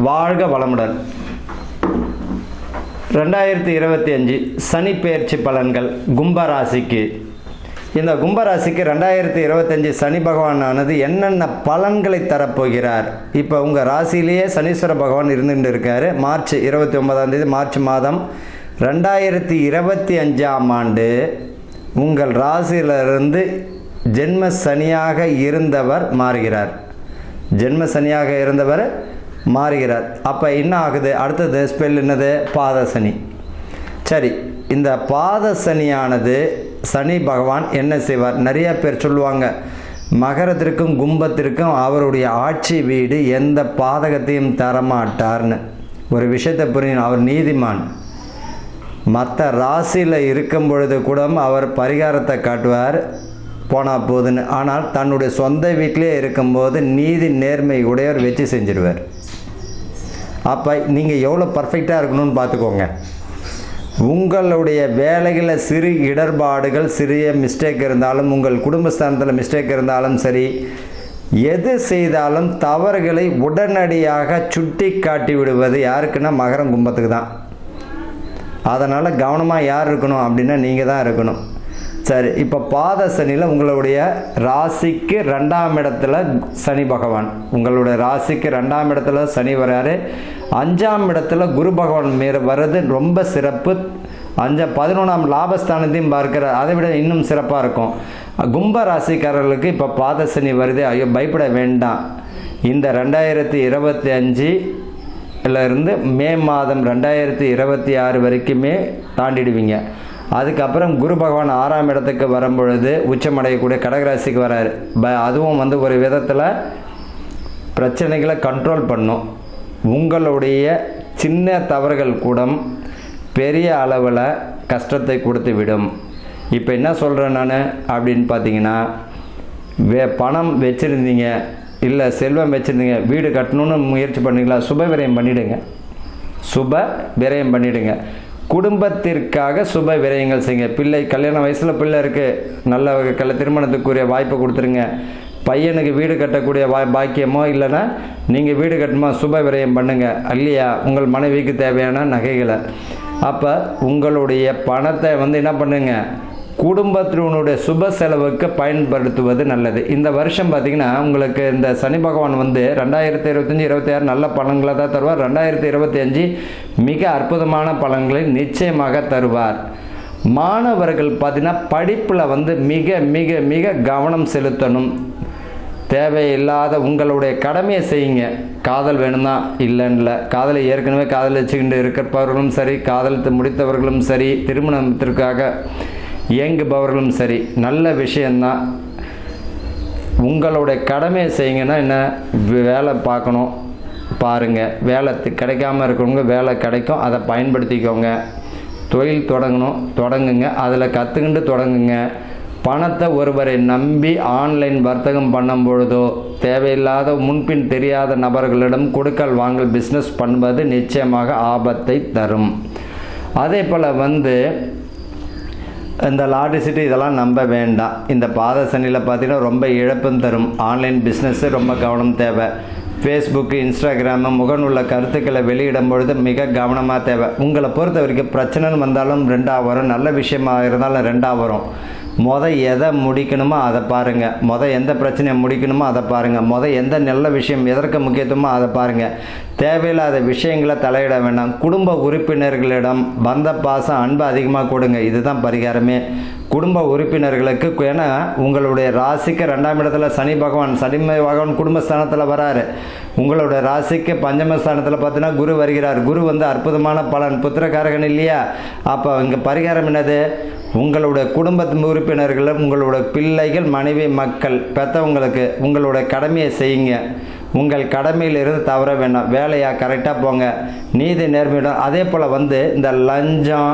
வாழ்க வளமுடன். 2025 சனி பெயர்ச்சி பலன்கள் கும்பராசிக்கு. இந்த கும்பராசிக்கு 2025 சனி பகவானானது என்னென்ன பலன்களை தரப்போகிறார்? இப்போ உங்கள் ராசியிலேயே சனீஸ்வர பகவான் இருந்துட்டு இருக்கார். மார்ச் 29 மார்ச் மாதம் 2025ஆம் ஆண்டு உங்கள் ராசியிலிருந்து ஜென்ம சனியாக இருந்தவர் மாறுகிறார். ஜென்ம சனியாக இருந்தவர் மாறுகிறார். அப்போ என்ன ஆகுது? அடுத்தது ஸ்பெல் என்னது? பாதசனி. சரி, இந்த பாதசனியானது சனி பகவான் என்ன செய்வார்? நிறைய பேர் சொல்லுவாங்க, மகரத்திற்கும் கும்பத்திற்கும் அவருடைய ஆட்சி வீடு எந்த பாதகத்தையும் தரமாட்டார்னு. ஒரு விஷயத்தை புரியணும், அவர் நீதிமான். மற்ற ராசியில் இருக்கும் பொழுது கூட அவர் பரிகாரத்தை காட்டுவார், போனால் போதுன்னு. ஆனால் தன்னுடைய சொந்த வீட்டிலே இருக்கும்போது நீதி நேர்மை உடையவர் வச்சு செஞ்சிடுவார். அப்போ நீங்கள் எவ்வளோ பர்ஃபெக்டாக இருக்கணும்னு பார்த்துக்கோங்க. உங்களுடைய வேலைகளில் சிறு இடர்பாடுகள், சிறிய மிஸ்டேக் இருந்தாலும், உங்கள் குடும்பஸ்தானத்தில் மிஸ்டேக் இருந்தாலும் சரி, எது செய்தாலும் தவறுகளை உடனடியாக சுட்டி காட்டி விடுவது யாருக்குன்னா மகரம் கும்பத்துக்கு தான். அதனால் கவனமாக யார் இருக்கணும் அப்படின்னா நீங்கள் தான் இருக்கணும். சரி, இப்போ பாத சனியில் உங்களுடைய ராசிக்கு 2ஆம் இடத்துல சனி பகவான், உங்களுடைய ராசிக்கு 2ஆம் இடத்துல சனி வராரு. 5ஆம் இடத்துல குரு பகவான் வர்றது ரொம்ப சிறப்பு. 11ஆம் லாபஸ்தானத்தையும் பார்க்கிறார், அதை விட இன்னும் சிறப்பாக இருக்கும். கும்ப ராசிக்காரர்களுக்கு இப்போ பாத சனி வருது, ஐயோ பயப்பட வேண்டாம். இந்த 2025 இருந்து மே மாதம் 2026 வரைக்குமே தாண்டிடுவீங்க. அதுக்கப்புறம் குரு பகவான் 6ஆம் இடத்துக்கு வரும்பொழுது உச்சமடையக்கூடிய கடகராசிக்கு வராரு. அதுவும் ஒரு விதத்தில் பிரச்சனைகளை கண்ட்ரோல் பண்ணும். உங்களுடைய சின்ன தவறுகள் கூட பெரிய அளவில் கஷ்டத்தை கொடுத்து விடும். இப்போ என்ன சொல்கிறேன் நான் அப்படின்னு பார்த்தீங்கன்னா, பணம் வச்சுருந்தீங்க, இல்லை செல்வம் வச்சுருந்தீங்க, வீடு கட்டணும்னு முயற்சி பண்ணிங்களா, சுப விரயம் பண்ணிவிடுங்க. சுப விரயம் பண்ணிவிடுங்க. குடும்பத்திற்காக சுப விரயங்கள் செய்யுங்க. பிள்ளை கல்யாண வயசில் பிள்ளை இருக்குது, நல்ல திருமணத்துக்குரிய வாய்ப்பை கொடுத்துருங்க. பையனுக்கு வீடு கட்டக்கூடிய பாக்கியமோ இல்லைன்னா நீங்கள் வீடு கட்டணுமா, சுப விரயம் பண்ணுங்கள் இல்லையா, உங்கள் மனைவிக்கு தேவையான நகைகளை. அப்போ உங்களுடைய பணத்தை என்ன பண்ணுங்க, குடும்பத்தினுடைய சுப செலவுக்கு பயன்படுத்துவது நல்லது. இந்த வருஷம் பார்த்திங்கன்னா உங்களுக்கு இந்த சனி பகவான் 2025-26 நல்ல பலன்களை தான் தருவார். 2025 மிக அற்புதமான பலன்களை நிச்சயமாக தருவார். மாணவர்கள் பார்த்திங்கன்னா படிப்பில் மிக மிக மிக கவனம் செலுத்தணும். தேவையில்லாத உங்களுடைய கடமையை செய்யுங்க. காதல் வேணும்னா இல்லைன்னு, காதலை ஏற்கனவே காதலிச்சுக்கிட்டு இருக்கிறவர்களும் சரி, காதலித்து முடித்தவர்களும் சரி, திருமணத்திற்காக இயங்குபவர்களும் சரி, நல்ல விஷயந்தான். உங்களுடைய கடமையை செய்யுங்கன்னா என்ன, வேலை பார்க்கணும் பாருங்கள். வேலை கிடைக்காமல் இருக்கிறவங்க வேலை கிடைக்கும், அதை பயன்படுத்திக்கோங்க. தொழில் தொடங்குங்க, அதில் கற்றுக்கிட்டு தொடங்குங்க. பணத்தை ஒருவரை நம்பி ஆன்லைன் வர்த்தகம் பண்ணும் பொழுதோ தேவையில்லாத முன்பின் தெரியாத நபர்களிடம் கொடுக்கல் வாங்கல் பிஸ்னஸ் பண்ணுவது நிச்சயமாக ஆபத்தை தரும். அதே போல் இந்த லாட்ரி சீட்டு இதெல்லாம் நம்ப வேண்டாம். இந்த பாத சனியில் பார்த்தீங்கன்னா ரொம்ப இழப்பும் தரும். ஆன்லைன் பிஸ்னஸ்ஸு ரொம்ப கவனம் தேவை. ஃபேஸ்புக்கு, இன்ஸ்டாகிராமு, முகநூல்ல கருத்துக்களை வெளியிடும் பொழுது மிக கவனமாக தேவை. உங்களை பொறுத்த வரைக்கும் பிரச்சனைன்னு வந்தாலும் 2ஆக வரும், நல்ல விஷயமாக இருந்தாலும் 2ஆக வரும். எதை முடிக்கணுமோ அதை பாருங்கள். எந்த பிரச்சனையை முடிக்கணுமோ அதை பாருங்கள். எந்த நல்ல விஷயம் எதற்கு முக்கியத்துவமோ அதை பாருங்கள். தேவையில்லாத விஷயங்களை தலையிட வேண்டாம். குடும்ப உறுப்பினர்களிடம் பந்த பாசம் அன்பு அதிகமாக கொடுங்க. இதுதான் பரிகாரமே. குடும்ப உறுப்பினர்களுக்கு, ஏன்னா உங்களுடைய ராசிக்கு 2ஆம் இடத்துல சனி பகவான் குடும்பஸ்தானத்தில் வராரு. உங்களுடைய ராசிக்கு பஞ்சமஸ்தானத்தில் பார்த்தீங்கன்னா குரு வருகிறார். குரு அற்புதமான பலன், புத்திரக்காரகன் இல்லையா? அப்போ இங்கே பரிகாரம் என்னது? உங்களுடைய குடும்ப உறுப்பினர்களும், உங்களுடைய பிள்ளைகள், மனைவி, மக்கள், பெற்றவங்களுக்கு உங்களுடைய கடமையை செய்யுங்க. உங்கள் கடமையிலிருந்து தவற வேண்டாம். வேலையாக கரெக்டாக போங்க. நீதி நேர்மையிடம். அதே போல் இந்த லஞ்சம்,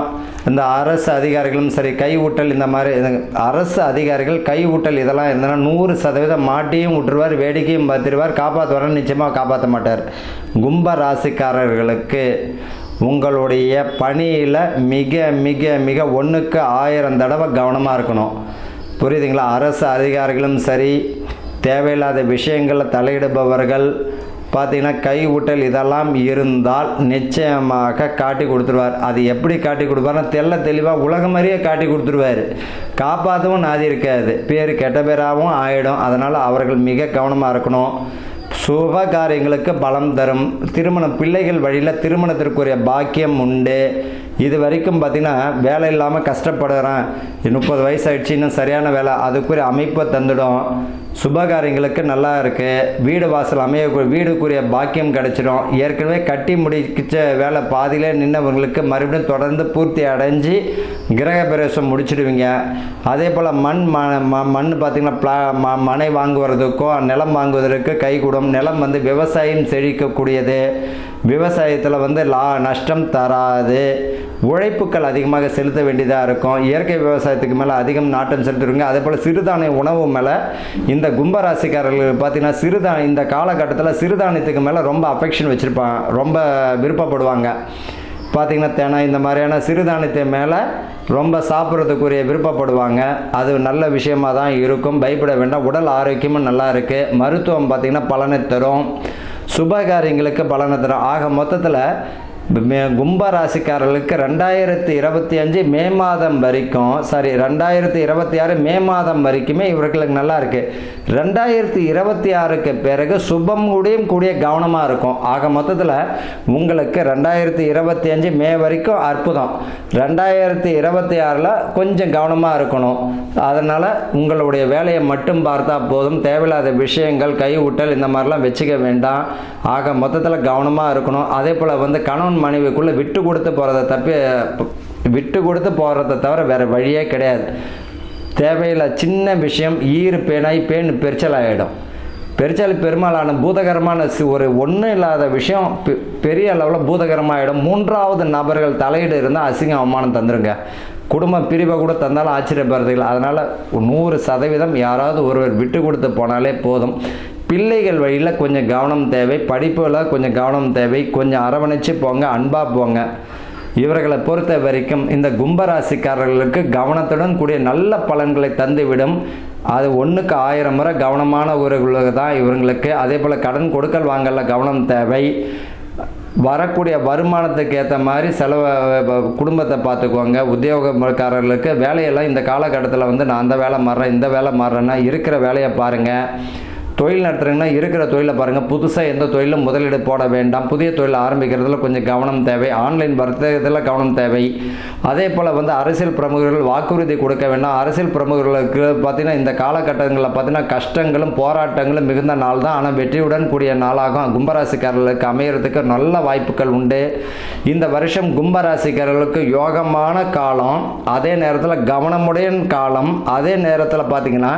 இந்த அரசு அதிகாரிகளும் சரி, கை ஊட்டல், இந்த மாதிரி அரசு அதிகாரிகள் கை ஊட்டல் இதெல்லாம் இருந்ததுன்னா 100% மாட்டியும் விட்டுருவார், வேடிக்கையும் பார்த்துருவார். காப்பாற்றுவார், நிச்சயமாக காப்பாற்ற மாட்டார். கும்ப ராசிக்காரர்களுக்கு உங்களுடைய பணியில் மிக மிக மிக 1க்கு 1000 தடவை கவனமாக இருக்கணும். புரியுதுங்களா? அரசு அதிகாரிகளும் சரி, தேவையில்லாத விஷயங்களில் தலையிடுபவர்கள், பார்த்தீங்கன்னா கை ஊட்டல் இதெல்லாம் இருந்தால் நிச்சயமாக காட்டி கொடுத்துருவார். அது எப்படி காட்டி கொடுப்பாருன்னா தெளிவாக உலகம் மாதிரியே காட்டி கொடுத்துருவார். காப்பாற்றவும் நாதி இருக்காது, பேர் கெட்ட பேராகவும் ஆகிடும். அதனால் அவர்கள் மிக கவனமாக இருக்கணும். சுப காரியங்களுக்கு பலம் தரும். பிள்ளைகள் வழியில் திருமணத்திற்குரிய பாக்கியம் உண்டு. இது வரைக்கும் பார்த்திங்கன்னா வேலை இல்லாமல் கஷ்டப்படுறேன், 30 வயசு ஆயிடுச்சு, இன்னும் சரியான வேலை, அதுக்குரிய அமைப்பை தந்துடும். சுபகாரியங்களுக்கு நல்லா இருக்குது. வீடு வாசல் வீடுக்குரிய பாக்கியம் கிடச்சிடும். ஏற்கனவே கட்டி முடிச்ச வேலை பாதியிலே நின்றவங்களுக்கு மறுபடியும் தொடர்ந்து பூர்த்தி அடைஞ்சு கிரக பிரவேசம் முடிச்சிடுவீங்க. அதே போல் மண் பார்த்திங்கன்னா மனை வாங்குவதற்கோ நிலம் வாங்குவதற்கு கைகூடும். நிலம் விவசாயம் செழிக்கக்கூடியது. விவசாயத்தில் நஷ்டம் தராது. உழைப்புக்கள் அதிகமாக செலுத்த வேண்டியதாக இருக்கும். இயற்கை விவசாயத்துக்கு மேலே அதிகம் நாட்டம் செலுத்துருங்க. அதே போல் சிறுதானிய உணவு மேலே இந்த கும்பராசிக்காரர்கள் பார்த்தீங்கன்னா இந்த காலகட்டத்தில் சிறுதானியத்துக்கு மேலே ரொம்ப அஃபெக்ஷன் வச்சுருப்பாங்க, ரொம்ப விருப்பப்படுவாங்க. பார்த்திங்கன்னா தினை இந்த மாதிரியான சிறுதானியத்தை மேலே ரொம்ப சாப்பிட்றதுக்குரிய விருப்பப்படுவாங்க. அது நல்ல விஷயமாக தான் இருக்கும், பயப்பட வேண்டாம். உடல் ஆரோக்கியமும் நல்லா இருக்குது. மருத்துவம் பார்த்திங்கன்னா பலனை தரும். சுபகாரியங்களுக்கு பலனை தரும். ஆக மொத்தத்தில் கும்பராசிக்காரர்களுக்கு 2025 மே மாதம் வரைக்கும் 2026 மே மாதம் வரைக்குமே இவர்களுக்கு நல்லா இருக்குது. 2026க்கு பிறகு சுபம் கூடிய கவனமாக இருக்கும். ஆக மொத்தத்தில் உங்களுக்கு 2025 மே வரைக்கும் அற்புதம். 2026 கொஞ்சம் கவனமாக இருக்கணும். அதனால் உங்களுடைய வேலையை மட்டும் பார்த்தா போதும். தேவையில்லாத விஷயங்கள் கை ஊட்டல் இந்த மாதிரிலாம் வச்சுக்க வேண்டாம். ஆக மொத்தத்தில் கவனமாக இருக்கணும். அதே போல் கணவன் மனைவிக்குள்ளே விட்டு கொடுத்து போகிறத தவிர வேறு வழியே கிடையாது. தேவையில்லை சின்ன விஷயம் பேன் பெருச்சல் ஆகிடும். பெருச்சல் பெரும்பாலான பூதகரமான ஒன்றும் இல்லாத விஷயம் பெரிய அளவில் பூதகரமாகிடும். 3வது நபர்கள் தலையீடு இருந்தால் அசிங்கம் அவமானம் தந்துருங்க. குடும்ப பிரிவை கூட தந்தாலும் ஆச்சரியப்படுறதில்லை. அதனால் 100% யாராவது ஒருவர் விட்டு கொடுத்து போனாலே போதும். பிள்ளைகள் வழியில் கொஞ்சம் கவனம் தேவை. படிப்புகளில் கொஞ்சம் கவனம் தேவை. கொஞ்சம் அரவணைச்சு போங்க, அன்பாக போங்க. இவர்களை பொறுத்த வரைக்கும் இந்த கும்பராசிக்காரர்களுக்கு கவனத்துடன் கூடிய நல்ல பலன்களை தந்துவிடும். அது 1க்கு 1000 முறை கவனமான ஊர்களுக்கு தான் இவங்களுக்கு. அதே போல் கடன் கொடுக்கல் வாங்கல கவனம் தேவை. வரக்கூடிய வருமானத்துக்கு ஏற்ற மாதிரி குடும்பத்தை பார்த்துக்குவாங்க. உத்தியோகக்காரர்களுக்கு வேலையெல்லாம் இந்த காலகட்டத்தில் நான் அந்த வேலை மாறுறேன் இந்த வேலை மாறுறேன்னா இருக்கிற வேலையை பாருங்கள். தொழில் நடத்துறீங்கன்னா இருக்கிற தொழிலை பாருங்கள். புதுசாக எந்த தொழிலும் முதலீடு போட வேண்டாம். புதிய தொழில் ஆரம்பிக்கிறதுல கொஞ்சம் கவனம் தேவை. ஆன்லைன் வர்த்தகத்தில் கவனம் தேவை. அதே போல் அரசியல் பிரமுகர்கள் வாக்குறுதி கொடுக்க வேண்டாம். அரசியல் பிரமுகர்களுக்கு பார்த்திங்கன்னா இந்த காலகட்டங்களில் பார்த்திங்கன்னா கஷ்டங்களும் போராட்டங்களும் மிகுந்த நாள் தான். ஆனால் வெற்றியுடன் கூடிய நாளாகும் கும்பராசிக்காரர்களுக்கு அமையறதுக்கு நல்ல வாய்ப்புகள் உண்டு. இந்த வருஷம் கும்பராசிக்காரர்களுக்கு யோகமான காலம், அதே நேரத்தில் கவனமுடைய காலம். அதே நேரத்தில் பார்த்திங்கன்னா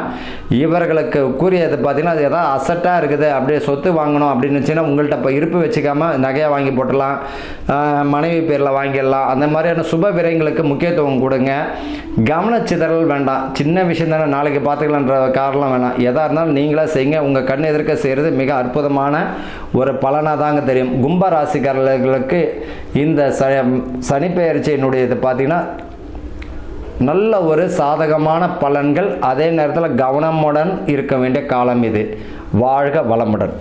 இவர்களுக்கு கூறியது பார்த்திங்கன்னா ஏதாவது அசட்டாக இருக்குது, அப்படியே சொத்து வாங்கணும் அப்படின்னு வச்சுன்னா உங்கள்கிட்ட இப்போ இருப்பு வச்சுக்காம நகையாக வாங்கி போட்டலாம், மனைவி பேரில் வாங்கிடலாம். அந்த மாதிரியான சுப விரயங்களுக்கு முக்கியத்துவம் கொடுங்க. கவனச்சிதறல் வேண்டாம். சின்ன விஷயம் தானே நாளைக்கு பார்த்துக்கலான்ற காரணம் வேணாம். எதாக இருந்தாலும் நீங்களாக செய்யுங்க. உங்கள் கண் எதிர்க்க செய்கிறது மிக அற்புதமான ஒரு பலனாக தாங்க தெரியும். கும்ப ராசிக்காரர்களுக்கு இந்த சனிப்பெயர்ச்சியினுடைய பார்த்திங்கன்னா நல்ல ஒரு சாதகமான பலன்கள். அதே நேரத்தில் கவனமுடன் இருக்க வேண்டிய காலம் இது. வாழ்க வளமுடன்.